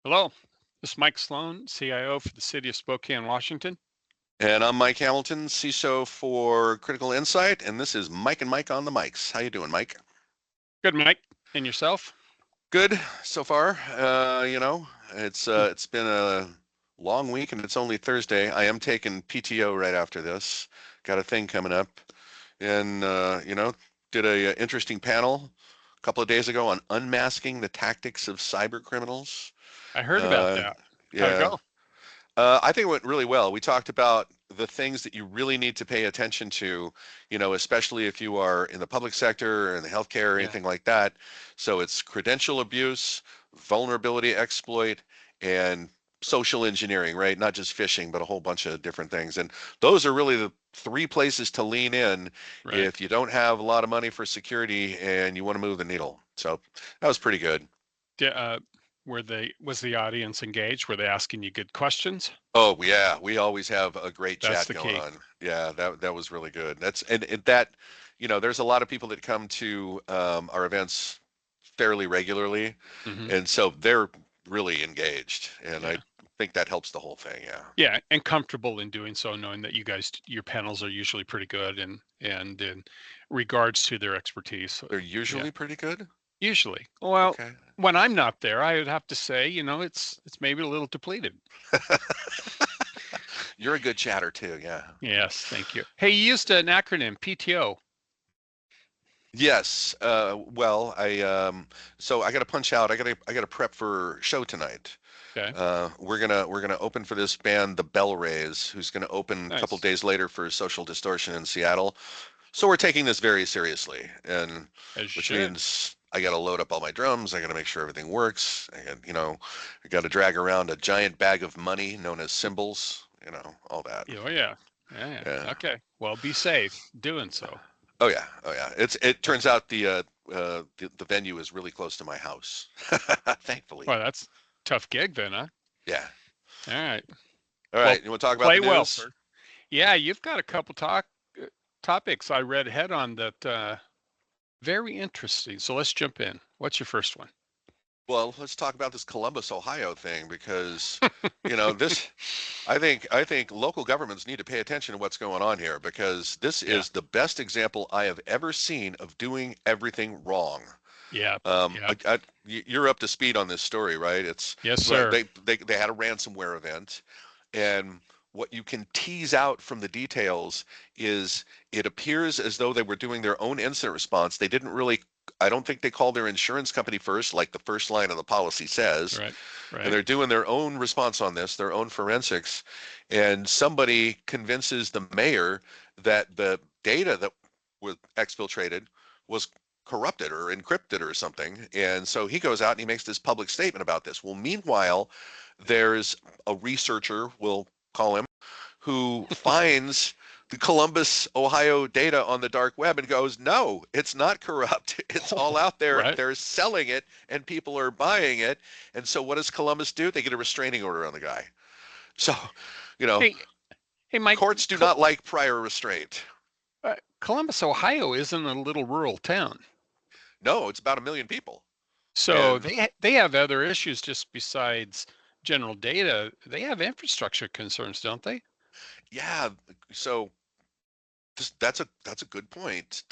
Hello, this is Mike Sloan, CIO for the City of Spokane, Washington. And I'm Mike Hamilton, CISO for Critical Insight, and this is Mike and Mike on the mics. How you doing, Mike? Good, Mike. And yourself? Good so far. It's Hmm. it's been a long week and it's only Thursday. I am taking PTO right after this. Got a thing coming up, and did a interesting panel a couple of days ago on unmasking the tactics of cyber criminals. I heard about Uh, that. How'd it yeah, go? I think it went really well. We talked about the things that you really need to pay attention to, especially if you are in the public sector or in the healthcare or Yeah. anything like that. So it's credential abuse, vulnerability exploit, and social engineering, right? Not just phishing, but a whole bunch of different things. And those are really the three places to lean in Right. if you don't have a lot of money for security and you want to move the needle. So that was pretty good. Di- uh, was the audience engaged? Were they asking you good questions? Oh yeah, we always have a great That's chat the going key. on. Yeah, that was really good. And that, there's a lot of people that come to our events fairly regularly, Hmm. and so they're really engaged, and I Yeah. think that helps the whole thing. Yeah, Yeah, and comfortable in doing so, knowing that your panels are usually pretty good and in regards to their expertise. So, they're yeah, usually pretty good. usually. Well, Okay. when I'm not there, I would have to say, it's maybe a little depleted. You're a good chatter too. Yeah. Yes, thank you. Hey, you used an acronym, PTO. Yes. Well, so I got to punch out. I got to prep for show tonight. Okay, We're gonna open for this band, the Bell Rays, who's gonna open a couple nice. days later for Social Distortion in Seattle. So we're taking this very seriously, and As you which should. means I got to load up all my drums. I got to make sure everything works. I got to drag around a giant bag of money known as cymbals. All that. Oh yeah, yeah, Yeah. yeah. Okay. Well, be safe doing so. Oh yeah. Oh yeah. It turns out the venue is really close to my house. Thankfully. Well, that's tough gig then, huh? Yeah. All right. All Well, right. You want to talk about play the well news? first. Yeah, you've got a couple topics I read ahead on that very interesting. So let's jump in. What's your first one? Well, let's talk about this Columbus, Ohio thing because, this I think local governments need to pay attention to what's going on here because this Yeah, is the best example I have ever seen of doing everything wrong. yeah, yeah. You're up to speed on this story, right? Yes, Right, sir. they had a ransomware event, and what you can tease out from the details is it appears as though they were doing their own incident response. They didn't really, I don't think they called their insurance company first, like the first line of the policy says, Right, and right. they're doing their own response on this, their own forensics. And somebody convinces the mayor that the data that was exfiltrated was corrupted or encrypted or something. And so he goes out and he makes this public statement about this. Well, meanwhile, there's a researcher, we'll call him, who finds the Columbus, Ohio data on the dark web and goes, no, it's not corrupt. It's all out there. Right. They're selling it and people are buying it. And so what does Columbus do? They get a restraining order on the guy. So, you know, Hey, hey, Mike. courts do not like prior restraint. Columbus, Ohio, isn't a little rural town, No, it's about 1 million people. so And they have other issues just besides general data. They have infrastructure concerns, don't they? yeah, so that's a good point.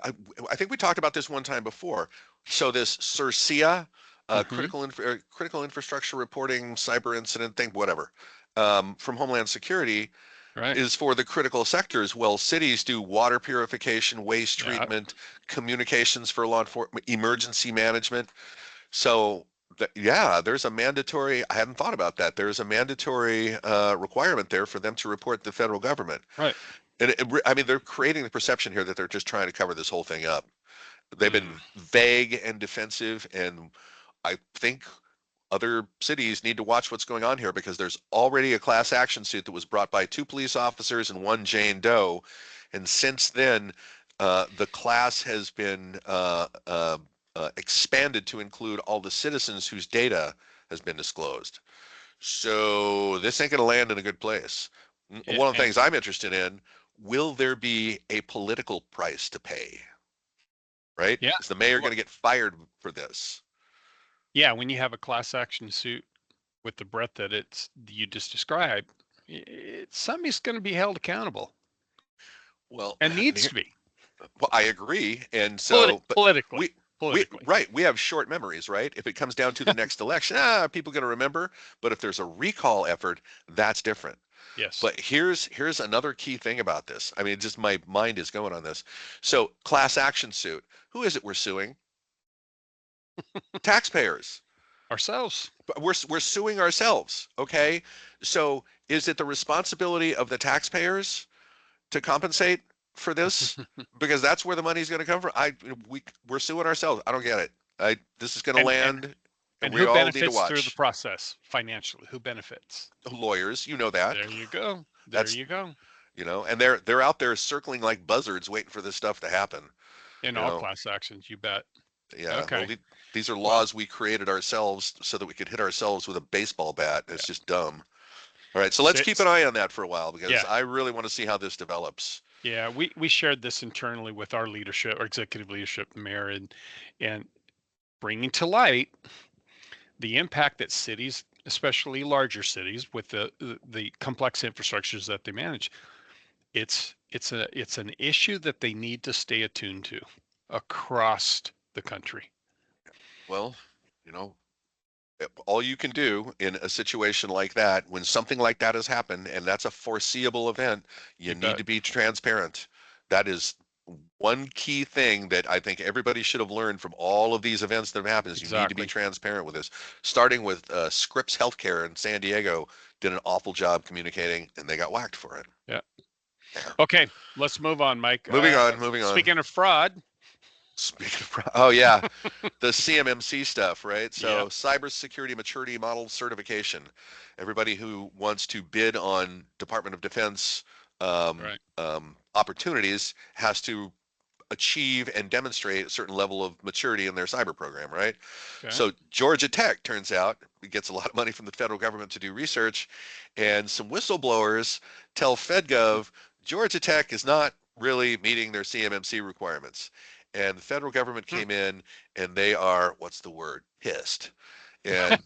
I, I think we talked about this one time before. So this CIRCIA, Hmm. critical infrastructure reporting, cyber incident thing, whatever, from Homeland Security Right. is for the critical sectors. Well, cities do water purification, waste Yeah. treatment, communications for law enforcement, emergency management. So yeah, there's a mandatory. I hadn't thought about that. There's a mandatory requirement there for them to report to the federal government. Right. And I mean, they're creating the perception here that they're just trying to cover this whole thing up. They've been Mm. vague and defensive, and I think other cities need to watch what's going on here because there's already a class action suit that was brought by 2 police officers and one Jane Doe, and since then, the class has been expanded to include all the citizens whose data has been disclosed. So this ain't going to land in a good place. Yeah. One of the things I'm interested in, will there be a political price to pay? Right? Yeah. Is the mayor Well, going to get fired for this? Yeah, when you have a class action suit with the breadth that you just described, somebody's going to be held accountable Well, and needs to be well, I agree. And so, but politically. we, Politically, right, we have short memories, right? If it comes down to the next election, people going to remember. But if there's a recall effort, that's different. yes. But here's another key thing about this. I mean, just my mind is going on this. So, class action suit. Who is it we're suing? Taxpayers. Ourselves. But we're suing ourselves, okay? So, is it the responsibility of the taxpayers to compensate for this? Because that's where the money's going to come from. We're suing ourselves. I don't get it. This is going to and land, and and we who all need to benefits through the watch. process financially? Who benefits? Lawyers, you know that. There you go. There That's you go. and they're out there circling like buzzards, waiting for this stuff to happen. In You all know, class actions, you bet. yeah. Well, Okay. these are Well, laws we created ourselves so that we could hit ourselves with a baseball bat. It's yeah. just dumb. All right, so let's keep an Six. eye on that for a while because Yeah. I really want to see how this develops. Yeah. We shared this internally with our leadership, our executive leadership, the mayor, and bringing to light the impact that cities, especially larger cities, with the complex infrastructures that they manage, it's an issue that they need to stay attuned to across the country. Well, you know, all you can do in a situation like that, when something like that has happened and that's a foreseeable event, you You need bet. to be transparent. That is one key thing that I think everybody should have learned from all of these events that have happened is you need to be Exactly. transparent with this. Starting with Scripps Healthcare in San Diego did an awful job communicating and they got whacked for it. Yeah. Yeah. Okay, let's move on, Mike. Moving on. Speaking of fraud, Speaking of, oh yeah, the CMMC stuff, right? yeah, So cybersecurity maturity model certification. Everybody who wants to bid on Department of Defense right. opportunities has to achieve and demonstrate a certain level of maturity in their cyber program, right? Okay. So Georgia Tech turns out gets a lot of money from the federal government to do research, and some whistleblowers tell FedGov Georgia Tech is not really meeting their CMMC requirements. And the federal government Hmm. came in and they are, what's the word? Pissed. And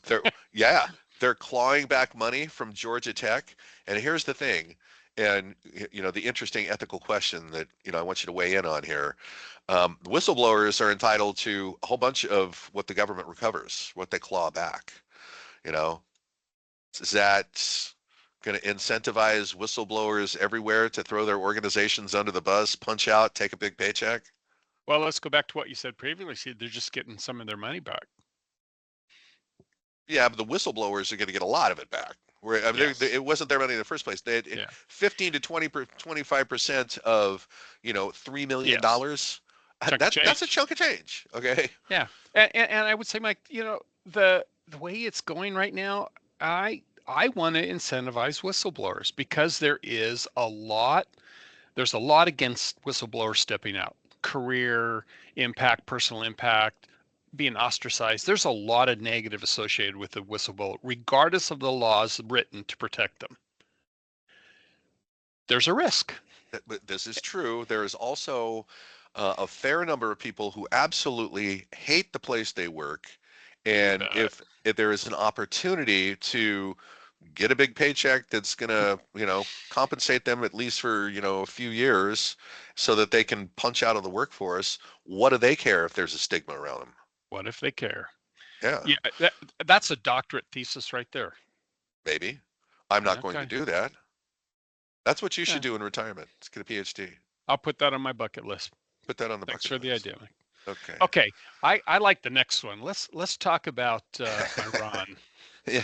they're clawing back money from Georgia Tech. And here's the thing, and the interesting ethical question that I want you to weigh in on here. Whistleblowers are entitled to a whole bunch of what the government recovers, what they claw back. You know, is that going to incentivize whistleblowers everywhere to throw their organizations under the bus, punch out, take a big paycheck? Well, let's go back to what you said previously. They're just getting some of their money back. Yeah, but the whistleblowers are going to get a lot of it back. Where I mean, Yes. it wasn't their money in the first place. They had Yeah. 15 to 25% of $3 million. Chunk of That's a change. chunk of change. Okay. Yeah. And I would say, Mike, the way it's going right now, I want to incentivize whistleblowers because there's a lot against whistleblowers stepping out. Career impact, personal impact, being ostracized. There's a lot of negative associated with the whistleblower, regardless of the laws written to protect them. There's a risk. But this is true. There is also a fair number of people who absolutely hate the place they work, You and bet. if there is an opportunity to get a big paycheck that's going to, compensate them at least for, a few years so that they can punch out of the workforce, what do they care if there's a stigma around them? What if they care? Yeah, Yeah, that's a doctorate thesis right there. maybe. I'm not going to Okay. do that. That's what you should Yeah, do in retirement. Let's get a PhD. I'll put that on my bucket list. Put that on the Thanks bucket for the list. idea, Mike. Okay. Okay, I like the next one. Let's talk about Iran, Yeah.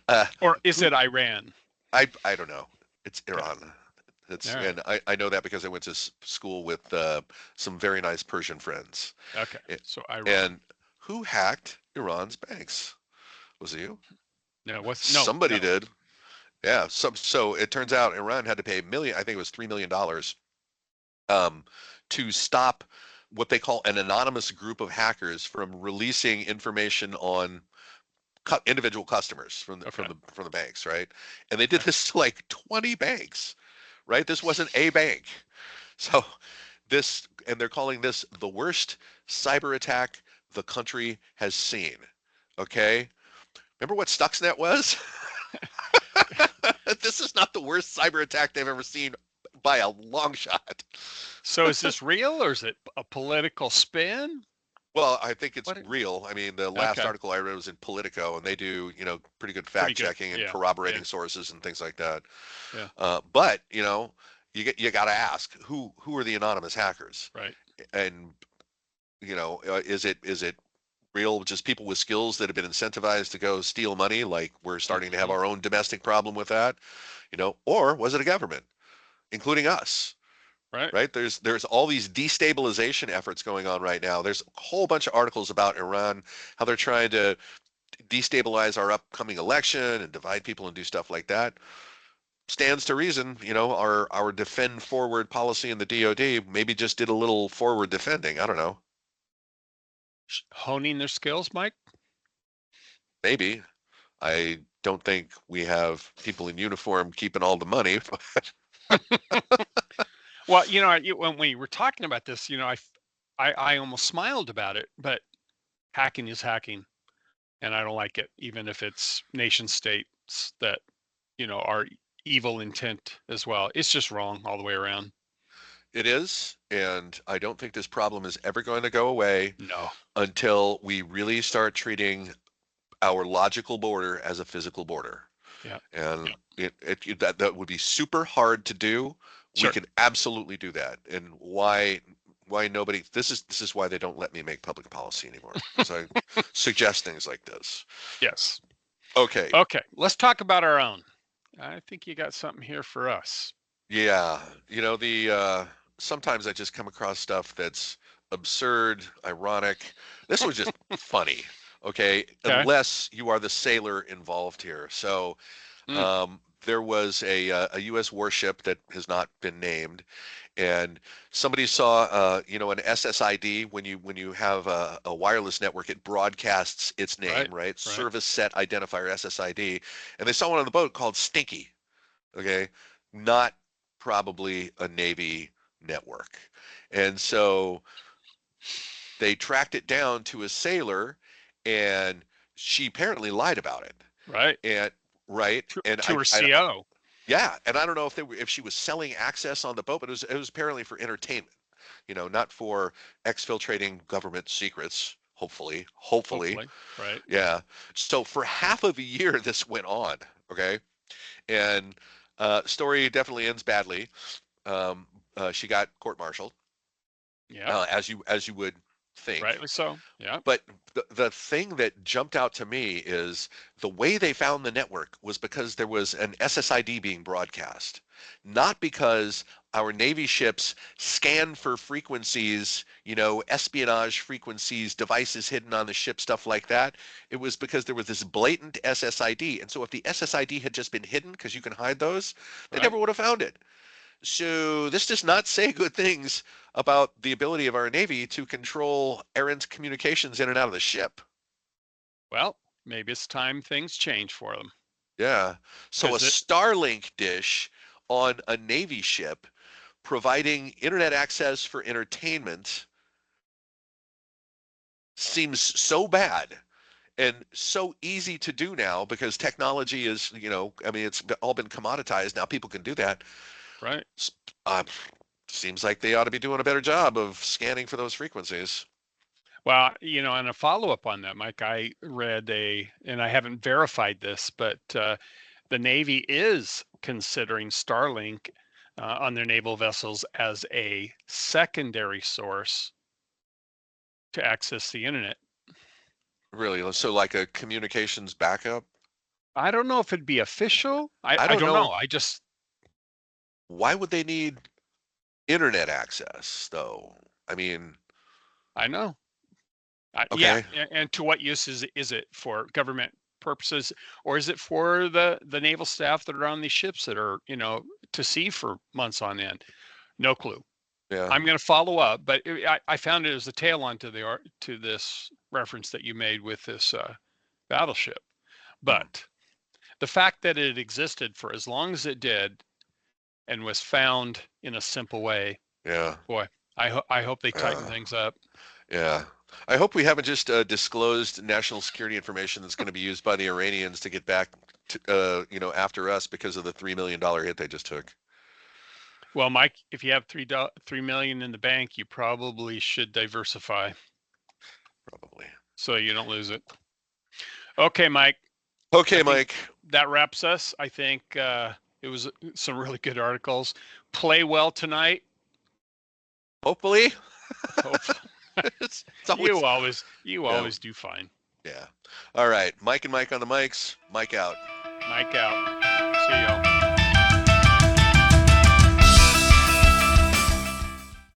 Uh, or is who it Iran? I don't know. It's Okay. Iran. It's All right. and I know that because I went to school with some very nice Persian friends. Okay. A- So Iran. And who hacked Iran's banks? Was it you? No, Somebody no. did. Yeah. So it turns out Iran had to pay I think it was $3 million, to stop what they call an anonymous group of hackers from releasing information on individual customers from Okay. the banks, right? And they did Okay. this to like 20 banks, right? This wasn't a bank. So and they're calling this the worst cyber attack the country has seen. Okay. Remember what Stuxnet was? This is not the worst cyber attack they've ever seen by a long shot. So is this real or is it a political spin? Well, I think it's What? real. I mean, the last Okay, article I read was in Politico, and they do, pretty good pretty fact good. checking and Yeah, yeah, corroborating sources and things like that. yeah. But you got to ask who are the anonymous hackers, Right. and is it real just people with skills that have been incentivized to go steal money, like we're starting to have Mhm. our own domestic problem with that, or was it a government, including us? Right. Right, there's all these destabilization efforts going on right now. There's a whole bunch of articles about Iran, how they're trying to destabilize our upcoming election and divide people and do stuff like that. Stands to reason, our defend forward policy in the DoD maybe just did a little forward defending. I don't know. Honing their skills, Mike. Maybe. I don't think we have people in uniform keeping all the money. Well, when we were talking about this, I almost smiled about it, but hacking is hacking, and I don't like it, even if it's nation states that, are evil intent as well. It's just wrong all the way around. It is, and I don't think this problem is ever going to go away No. until we really start treating our logical border as a physical border. Yeah. And Yeah. that would be super hard to do. We Sure. can absolutely do that. And why nobody this is why they don't let me make public policy anymore, because I suggest things like this. Yes. Okay. Okay. Let's talk about our own. I think you got something here for us. Yeah. The sometimes I just come across stuff that's absurd, ironic. This was just funny. Okay. Okay. Unless you are the sailor involved here. So Mm, there was a U.S. warship that has not been named, and somebody saw an SSID. When you have a wireless network, it broadcasts its name, right. right? Right. Service Set Identifier, SSID, and they saw one on the boat called Stinky. Okay, not probably a Navy network, and so they tracked it down to a sailor, and she apparently lied about it. Right. And right, and To her I CO. yeah, and I don't know if she was selling access on the boat, but it was apparently for entertainment, not for exfiltrating government secrets. Hopefully, Hopefully. Right. yeah. So for half of a year, this went on. Okay, and story definitely ends badly. She got court-martialed, Yeah. as you would think. Rightly so. Yeah. But the thing that jumped out to me is the way they found the network was because there was an SSID being broadcast, not because our Navy ships scan for frequencies, espionage frequencies, devices hidden on the ship, stuff like that. It was because there was this blatant SSID. And so if the SSID had just been hidden, because you can hide those, they Right. never would have found it. So this does not say good things about the ability of our Navy to control errant communications in and out of the ship. Well, maybe it's time things change for them. Yeah. So a Because it, Starlink dish on a Navy ship providing internet access for entertainment seems so bad and so easy to do now because technology is, I mean, it's all been commoditized. Now people can do that. right. Uh, Seems like they ought to be doing a better job of scanning for those frequencies. Well, and a follow-up on that, Mike, I read and I haven't verified this, but the Navy is considering Starlink on their naval vessels as a secondary source to access the internet. Really? So like a communications backup? I don't know if it'd be official. I, I I don't don't know. know. I just, Why would they need internet access though? I mean, I know. Yeah, okay. and to what use is it for government purposes, or is it for the naval staff that are on these ships that are to sea for months on end? No clue. Yeah. I'm going to follow up, but I found it as a tail on to this reference that you made with this battleship. Hmm. But the fact that it existed for as long as it did and was found in a simple way, Yeah. boy, I hope they tighten Uh, things up. yeah. I hope we haven't just disclosed national security information that's going to be used by the Iranians to get back to, after us because of the $3 million hit they just took. Well, Mike, if you have $3 million in the bank, you probably should diversify Probably. so you don't lose it. Okay, Mike. Okay, Mike. That wraps us. I think it was some really good articles. Play well tonight. Hopefully. Hope. it's always, you always do fine. Yeah. All right. Mike and Mike on the mics. Mike out. Mike out. See y'all.